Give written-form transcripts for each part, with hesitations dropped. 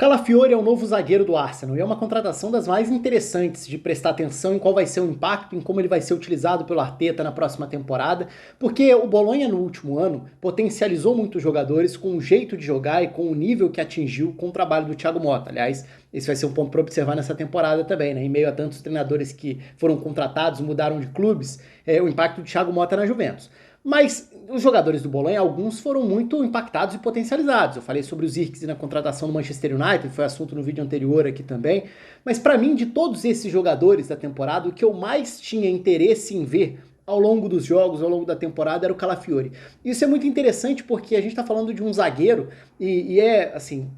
Calafiori é o novo zagueiro do Arsenal e é uma contratação das mais interessantes de prestar atenção em qual vai ser o impacto, em como ele vai ser utilizado pelo Arteta na próxima temporada, porque o Bolonha no último ano potencializou muitos jogadores com o jeito de jogar e com o nível que atingiu com o trabalho do Thiago Motta. Aliás, esse vai ser um ponto para observar nessa temporada também, né? Em meio a tantos treinadores que foram contratados, mudaram de clubes, o impacto do Thiago Motta na Juventus. Mas os jogadores do Bolonha, alguns foram muito impactados e potencializados. Eu falei sobre o Zirkzee na contratação do Manchester United, foi assunto no vídeo anterior aqui também. Mas para mim, de todos esses jogadores da temporada, o que eu mais tinha interesse em ver ao longo dos jogos, ao longo da temporada, era o Calafiori. Isso é muito interessante porque a gente está falando de um zagueiro e é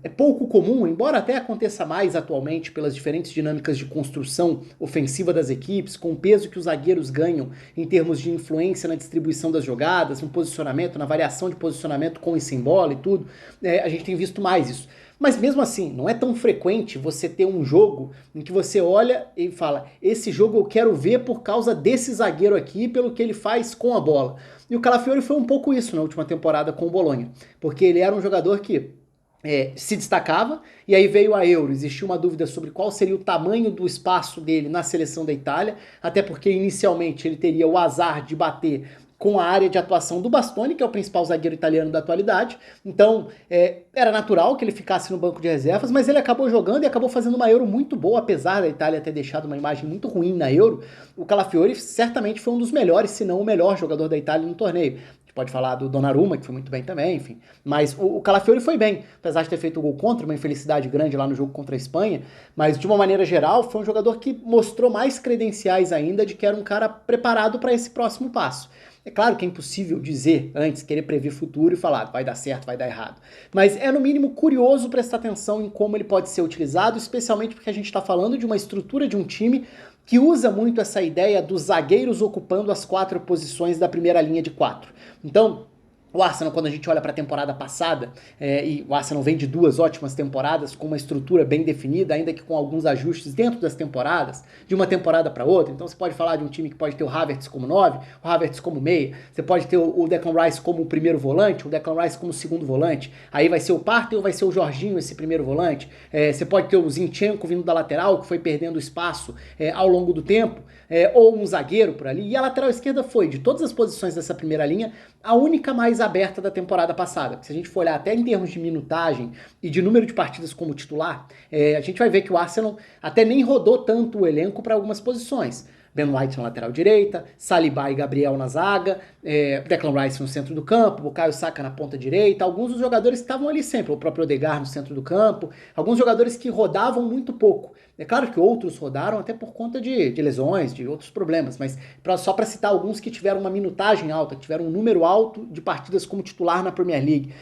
pouco comum, embora até aconteça mais atualmente pelas diferentes dinâmicas de construção ofensiva das equipes, com o peso que os zagueiros ganham em termos de influência na distribuição das jogadas, no posicionamento, na variação de posicionamento com e sem bola e tudo, a gente tem visto mais isso. Mas mesmo assim, não é tão frequente você ter um jogo em que você olha e fala, esse jogo eu quero ver por causa desse zagueiro aqui, pelo que ele faz com a bola. E o Calafiori foi um pouco isso na última temporada com o Bolonha, porque ele era um jogador que se destacava, e aí veio a Euro, existiu uma dúvida sobre qual seria o tamanho do espaço dele na seleção da Itália, até porque inicialmente ele teria o azar de bater com a área de atuação do Bastoni, que é o principal zagueiro italiano da atualidade. Então, era natural que ele ficasse no banco de reservas, mas ele acabou jogando e acabou fazendo uma Euro muito boa, apesar da Itália ter deixado uma imagem muito ruim na Euro. O Calafiori certamente foi um dos melhores, se não o melhor jogador da Itália no torneio. A gente pode falar do Donnarumma, que foi muito bem também, enfim. Mas o Calafiori foi bem, apesar de ter feito o gol contra, uma infelicidade grande lá no jogo contra a Espanha, mas de uma maneira geral foi um jogador que mostrou mais credenciais ainda de que era um cara preparado para esse próximo passo. É claro que é impossível dizer antes, querer prever futuro e falar vai dar certo, vai dar errado. Mas é no mínimo curioso prestar atenção em como ele pode ser utilizado, especialmente porque a gente está falando de uma estrutura de um time que usa muito essa ideia dos zagueiros ocupando as 4 posições da primeira linha de 4. Então, o Arsenal, quando a gente olha para a temporada passada, e o Arsenal vem de 2 ótimas temporadas, com uma estrutura bem definida, ainda que com alguns ajustes dentro das temporadas, de uma temporada para outra. Então você pode falar de um time que pode ter o Havertz como 9, o Havertz como meia, você pode ter o Declan Rice como o primeiro volante, o Declan Rice como o segundo volante, aí vai ser o Partey ou vai ser o Jorginho esse primeiro volante, você pode ter o Zinchenko vindo da lateral, que foi perdendo espaço ao longo do tempo, ou um zagueiro por ali, e a lateral esquerda foi, de todas as posições dessa primeira linha, a única mais aberta da temporada passada. Se a gente for olhar até em termos de minutagem e de número de partidas como titular, a gente vai ver que o Arsenal até nem rodou tanto o elenco para algumas posições. Ben White na lateral direita, Saliba e Gabriel na zaga, Declan Rice no centro do campo, Bukayo Saka na ponta direita, alguns dos jogadores que estavam ali sempre, o próprio Odegaard no centro do campo, alguns jogadores que rodavam muito pouco. É claro que outros rodaram até por conta de lesões, de outros problemas, mas só para citar alguns que tiveram uma minutagem alta, que tiveram um número alto de partidas como titular na Premier League.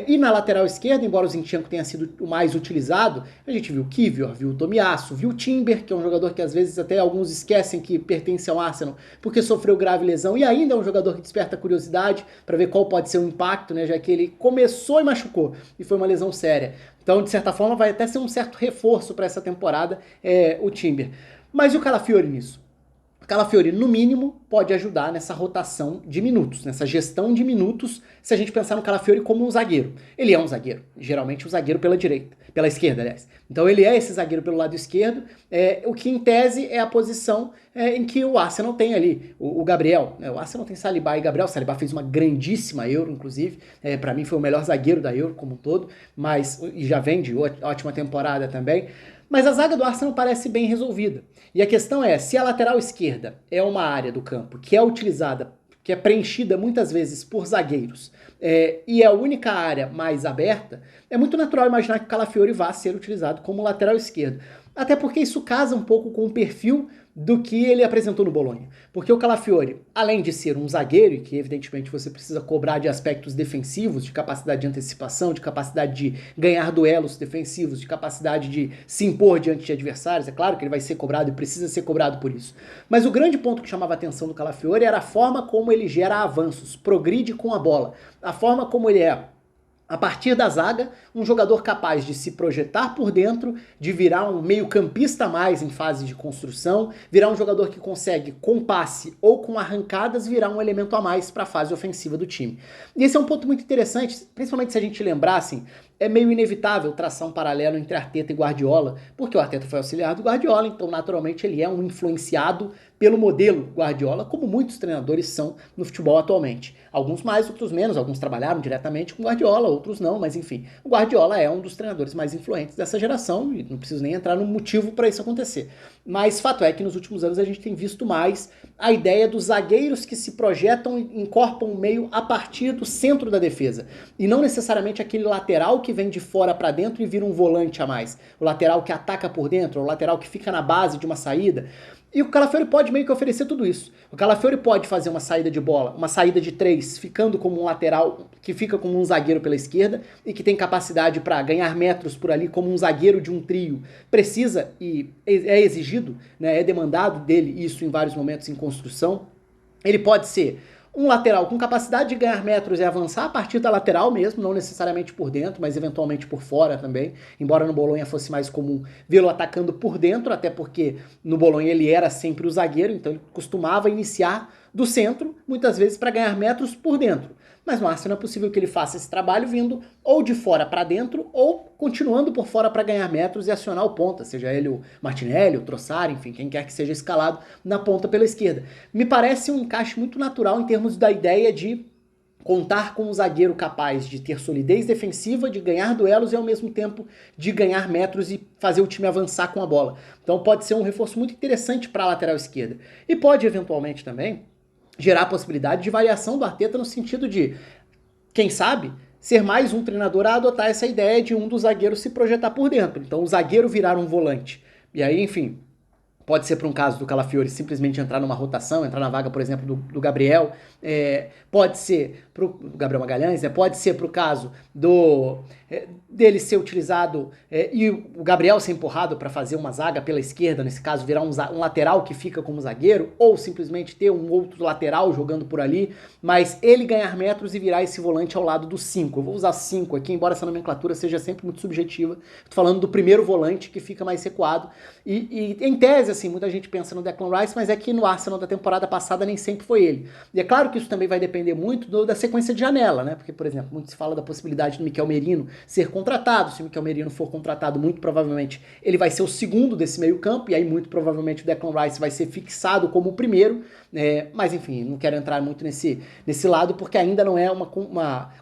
E na lateral esquerda, embora o Zinchenko tenha sido o mais utilizado, a gente viu o Kivior, viu o Tomiyasu, viu o Timber, que é um jogador que às vezes até alguns esquecem que pertence ao Arsenal, porque sofreu grave lesão, e ainda é um jogador que desperta curiosidade para ver qual pode ser o impacto, né, já que ele começou e machucou, e foi uma lesão séria. Então, de certa forma, vai até ser um certo reforço para essa temporada, o Timber. Mas e o Calafiori nisso? Calafiori, no mínimo, pode ajudar nessa rotação de minutos, nessa gestão de minutos, se a gente pensar no Calafiori como um zagueiro. Ele é um zagueiro, geralmente um zagueiro pela esquerda, aliás. Então ele é esse zagueiro pelo lado esquerdo, o que em tese é a posição em que o Arsenal tem ali, o Gabriel. O Arsenal tem Saliba e Gabriel, Saliba fez uma grandíssima Euro, inclusive, para mim foi o melhor zagueiro da Euro como um todo, e já vem de ótima temporada também. Mas a zaga do Arsenal parece bem resolvida. E a questão é, se a lateral esquerda é uma área do campo que é utilizada, que é preenchida muitas vezes por zagueiros, e é a única área mais aberta, é muito natural imaginar que o Calafiori vá ser utilizado como lateral esquerdo. Até porque isso casa um pouco com o perfil do que ele apresentou no Bolonha. Porque o Calafiori, além de ser um zagueiro, e que evidentemente você precisa cobrar de aspectos defensivos, de capacidade de antecipação, de capacidade de ganhar duelos defensivos, de capacidade de se impor diante de adversários, é claro que ele vai ser cobrado e precisa ser cobrado por isso. Mas o grande ponto que chamava a atenção do Calafiori era a forma como ele gera avanços, progride com a bola, a forma como ele a partir da zaga, um jogador capaz de se projetar por dentro, de virar um meio-campista a mais em fase de construção, virar um jogador que consegue, com passe ou com arrancadas, virar um elemento a mais para a fase ofensiva do time. E esse é um ponto muito interessante, principalmente se a gente lembrar, assim, é meio inevitável traçar um paralelo entre Arteta e Guardiola, porque o Arteta foi auxiliar do Guardiola, então naturalmente ele é um influenciado pelo modelo Guardiola, como muitos treinadores são no futebol atualmente. Alguns mais, outros menos, alguns trabalharam diretamente com Guardiola, outros não, mas enfim, o Guardiola é um dos treinadores mais influentes dessa geração e não preciso nem entrar no motivo para isso acontecer. Mas fato é que nos últimos anos a gente tem visto mais a ideia dos zagueiros que se projetam e incorporam o meio a partir do centro da defesa, e não necessariamente aquele lateral que vem de fora para dentro e vira um volante a mais, o lateral que ataca por dentro, o lateral que fica na base de uma saída. E o Calafiori pode meio que oferecer tudo isso. O Calafiori pode fazer uma saída de bola, uma saída de 3, ficando como um lateral que fica como um zagueiro pela esquerda e que tem capacidade para ganhar metros por ali como um zagueiro de um trio. Precisa e é exigido, né, é demandado dele isso em vários momentos em construção. Ele pode ser um lateral com capacidade de ganhar metros e avançar a partir da lateral mesmo, não necessariamente por dentro, mas eventualmente por fora também, embora no Bolonha fosse mais comum vê-lo atacando por dentro, até porque no Bolonha ele era sempre o zagueiro, então ele costumava iniciar do centro, muitas vezes para ganhar metros por dentro. Mas no Arsenal é possível que ele faça esse trabalho vindo ou de fora para dentro ou continuando por fora para ganhar metros e acionar o ponta, seja ele o Martinelli, o Trossard, enfim, quem quer que seja escalado na ponta pela esquerda. Me parece um encaixe muito natural em termos da ideia de contar com um zagueiro capaz de ter solidez defensiva, de ganhar duelos e ao mesmo tempo de ganhar metros e fazer o time avançar com a bola. Então pode ser um reforço muito interessante para a lateral esquerda. E pode eventualmente também gerar a possibilidade de variação do Arteta no sentido de, quem sabe, ser mais um treinador a adotar essa ideia de um dos zagueiros se projetar por dentro. Então o zagueiro virar um volante. E aí, enfim, pode ser para um caso do Calafiori simplesmente entrar numa rotação, entrar na vaga, por exemplo, do Gabriel. Pode ser para o Gabriel Magalhães, né? Pode ser para o caso dele ser utilizado e o Gabriel ser empurrado para fazer uma zaga pela esquerda, nesse caso virar um lateral que fica como zagueiro, ou simplesmente ter um outro lateral jogando por ali, mas ele ganhar metros e virar esse volante ao lado do 5. Eu vou usar 5 aqui, embora essa nomenclatura seja sempre muito subjetiva. Estou falando do primeiro volante que fica mais recuado. E em tese, assim, muita gente pensa no Declan Rice, mas é que no Arsenal da temporada passada nem sempre foi ele. E é claro que isso também vai depender muito da sequência de janela, né? Porque, por exemplo, muito se fala da possibilidade do Mikel Merino ser contratado. Se o Mikel Merino for contratado, muito provavelmente ele vai ser o segundo desse meio campo, e aí muito provavelmente o Declan Rice vai ser fixado como o primeiro. Mas enfim, não quero entrar muito nesse lado, porque ainda não é uma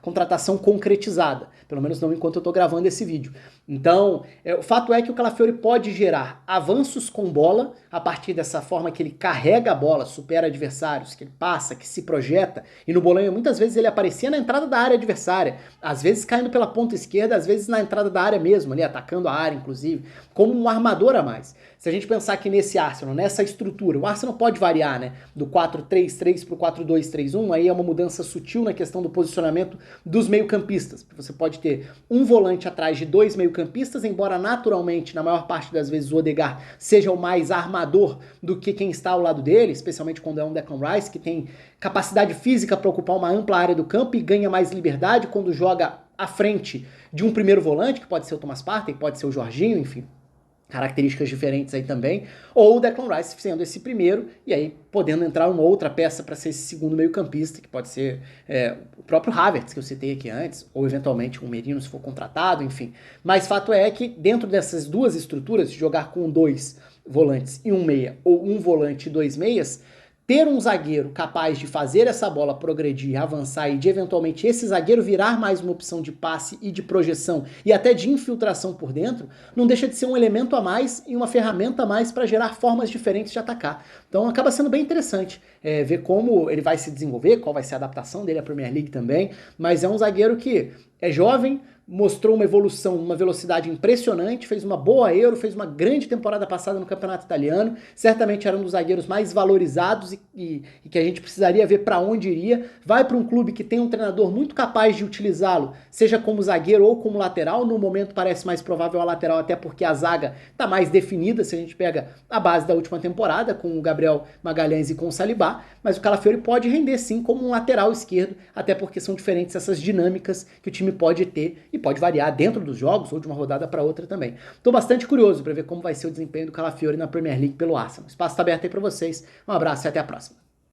contratação concretizada, pelo menos não enquanto eu estou gravando esse vídeo. Então, o fato é que o Calafiori pode gerar avanços com bola, a partir dessa forma que ele carrega a bola, supera adversários, que ele passa, que se projeta, e no Bolonha muitas vezes ele aparecia na entrada da área adversária, às vezes caindo pela ponta esquerda, às vezes na entrada da área mesmo, ali atacando a área inclusive, como um armador a mais. Se a gente pensar que nesse Arsenal, nessa estrutura, o Arsenal pode variar, né, do 4-3-3 para o 4-2-3-1, aí é uma mudança sutil na questão do posicionamento dos meio-campistas. Você pode ter um volante atrás de 2 meio-campistas, embora naturalmente, na maior parte das vezes, o Odegaard seja o mais armador do que quem está ao lado dele, especialmente quando é um Declan Rice, que tem capacidade física para ocupar uma ampla área do campo e ganha mais liberdade quando joga à frente de um primeiro volante, que pode ser o Thomas Partey, pode ser o Jorginho, enfim, características diferentes aí também, ou o Declan Rice sendo esse primeiro, e aí podendo entrar uma outra peça para ser esse segundo meio campista, que pode ser o próprio Havertz, que eu citei aqui antes, ou eventualmente um Merino se for contratado, enfim. Mas fato é que dentro dessas duas estruturas, de jogar com 2 volantes e um meia, ou um volante e 2 meias, ter um zagueiro capaz de fazer essa bola progredir, avançar e de eventualmente esse zagueiro virar mais uma opção de passe e de projeção e até de infiltração por dentro, não deixa de ser um elemento a mais e uma ferramenta a mais para gerar formas diferentes de atacar. Então acaba sendo bem interessante ver como ele vai se desenvolver, qual vai ser a adaptação dele à Premier League também, mas é um zagueiro que é jovem, mostrou uma evolução, uma velocidade impressionante, fez uma boa Euro, fez uma grande temporada passada no Campeonato Italiano, certamente era um dos zagueiros mais valorizados e que a gente precisaria ver para onde iria. Vai para um clube que tem um treinador muito capaz de utilizá-lo, seja como zagueiro ou como lateral. No momento parece mais provável a lateral, até porque a zaga está mais definida, se a gente pega a base da última temporada, com o Gabriel Magalhães e com o Saliba, mas o Calafiori pode render sim como um lateral esquerdo, até porque são diferentes essas dinâmicas que o time pode ter e pode variar dentro dos jogos ou de uma rodada para outra também. Estou bastante curioso para ver como vai ser o desempenho do Calafiori na Premier League pelo Arsenal. O espaço está aberto aí para vocês. Um abraço e até a próxima.